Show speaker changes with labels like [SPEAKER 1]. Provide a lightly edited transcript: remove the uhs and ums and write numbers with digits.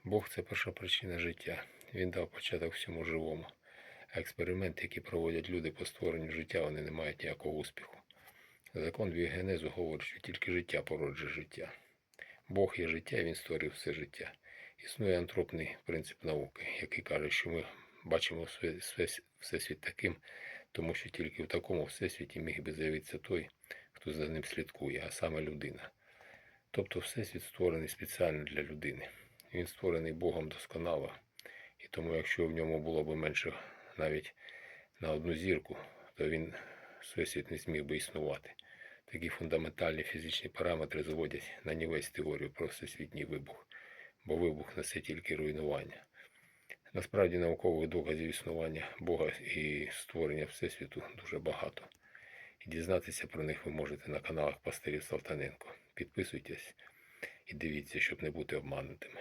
[SPEAKER 1] Бог – це перша причина життя. Він дав початок всьому живому. А експерименти, які проводять люди по створенню життя, вони не мають ніякого успіху. Закон біогенезу говорить, що тільки життя породжує життя. Бог є життя, і він створив все життя. Існує антропний принцип науки, який каже, що ми бачимо всесвіт таким, тому що тільки в такому всесвіті міг би з'явитися той, хто за ним слідкує, а саме людина. Тобто всесвіт створений спеціально для людини. Він створений Богом досконало. І тому, якщо в ньому було б менше навіть на одну зірку, то він всесвіт не зміг би існувати. Такі фундаментальні фізичні параметри зводять на нівець теорію про всесвітній вибух, бо вибух несе тільки руйнування. Насправді наукових доказів існування Бога і створення Всесвіту дуже багато. І дізнатися про них ви можете на каналах пастирів Салтаненко. Підписуйтесь і дивіться, щоб не бути обманутими.